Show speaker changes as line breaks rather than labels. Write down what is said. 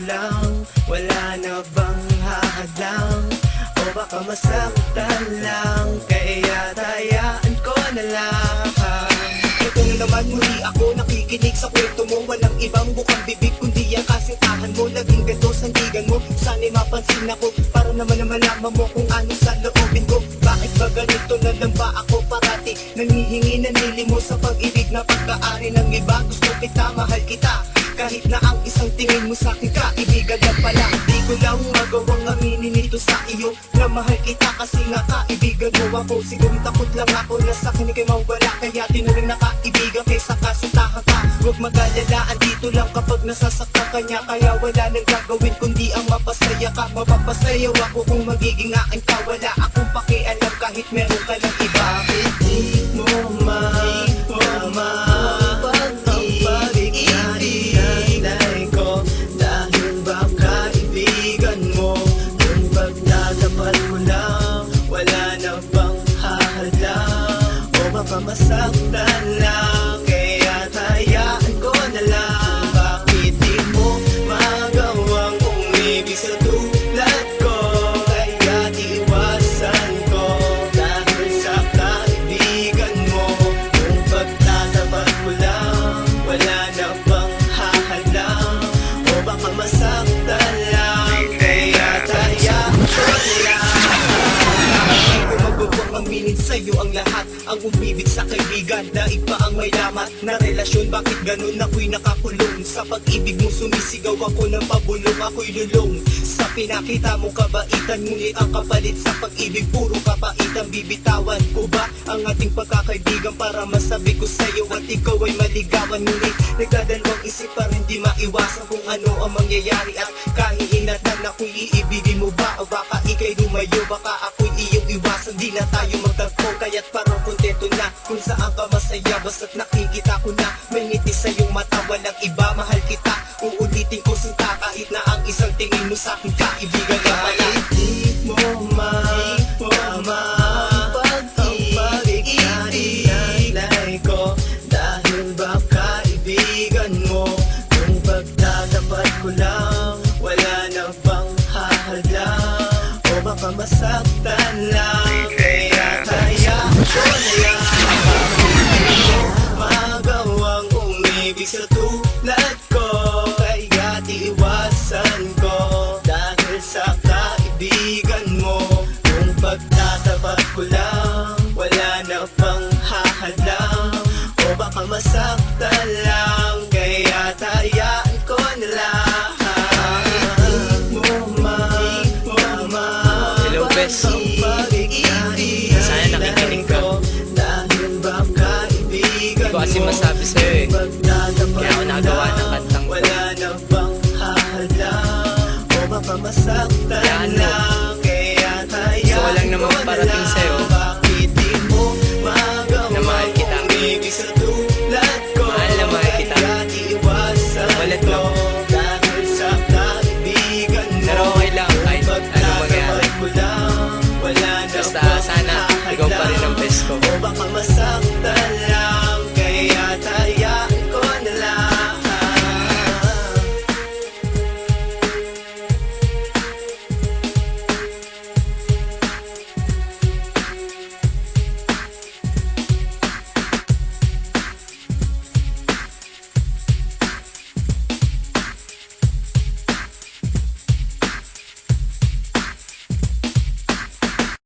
lang, wala na bang hahadlang? O baka masaktan lang, kaya tayaan ko na lang.
Ito na naman muli ako nakikinig sa kwento mo. Walang ibang bukang bibig kundi ang kasintahan mo. Naging ganto sandigan mo, sana'y mapansin ako, para naman na malaman mo kung ano sa loobin ko. Bakit ba ganito na lang ba ako parati? Nangihingi, nanilimo sa pag-ibig na pagkaari ng iba. Gusto kita, mahal kita, kahit na ang isang tingin mo sa'kin kaibigan lang pala. Di ko lang magawang aminin nito sa iyo na mahal kita kasi nga kaibigan mo ako. Siguro takot lang ako na sa'kin ikay mawala, kaya tinuring na kaibigan kaysa kasintahan ka. Huwag mag-alala, andito lang kapag nasasaktan ka niya. Kaya wala nang gagawin kundi ang mapasaya ka. Mapapasayaw ako kung magiging akin ka. Wala akong pakialam kahit meron ka ng iba.
Bakit di mo pag-ibig ko? Dahil ba kaibigan mo? Kung pagtatapat mo lang, wala na bang hahadlang? O baka masaktan lang, kaya tayaan ko na lang. Bakit di mo magawang umibig sa tulad ko? Kaya iwasan ko dahil sa kaibigan mo. Kung pagtatapat mo lang, wala na bang hahadlang? O baka masaktan lang, kaya tayaan ko na lang.
Hindi ko magawang aminin sa'yo ang lahat. Ang umibig sa kaibigan, daig pa ang may lamat na relasyon. Bakit ganun ako'y nakakulong? Sa pag-ibig mo sumisigaw ako ng pabulong. Ako'y lulong sa pinakita mo kabaitan, ngunit ang kapalit sa pag-ibig puro kapaitan. Bibitawan ko ba ang ating pagkakaibigan para masabi ko sa'yo at ikaw ay maligawan? Ngunit nagdadalawang isip pa rin, di maiwasan kung ano ang mangyayari. At kahihinatan ako'y iibigin mo ba o baka ikay lumayo? Baka ako'y iyong iwasan, di na tayo magtagpo. Kaya't parang kontento na kung saan ka masaya, basta't nakikita ko na may ngiti sa iyong mata. Walang iba, mahal kita, uulitin ko sinta, kahit na ang isang tingin mo sa'kin kaibigan ka pala.
Bakit di mo pag-ibig ko? Dahil ba kaibigan mo? Kung pagtatapat ko lang, wala na bang hahadlang? O baka masaktan lang, kaya tayaan ko na lang. Bakit di mo magawang umibig sa tulad ko? Kaya iwasan ko dahil sa kaibigan mo. Kung pagtatapat ko lang, wala na bang hahadlang? O baka masaktan lang, kaya tayaan ko na lang.
Hello, Bes. Sana nakikinig ka.
Dahil ba kaibigan
Hindi ko kasi masabi sa'yo eh. Kaya ako nagawa ng kantang
wala na bang hahadlang? O baka masaktan
Yan,
lang,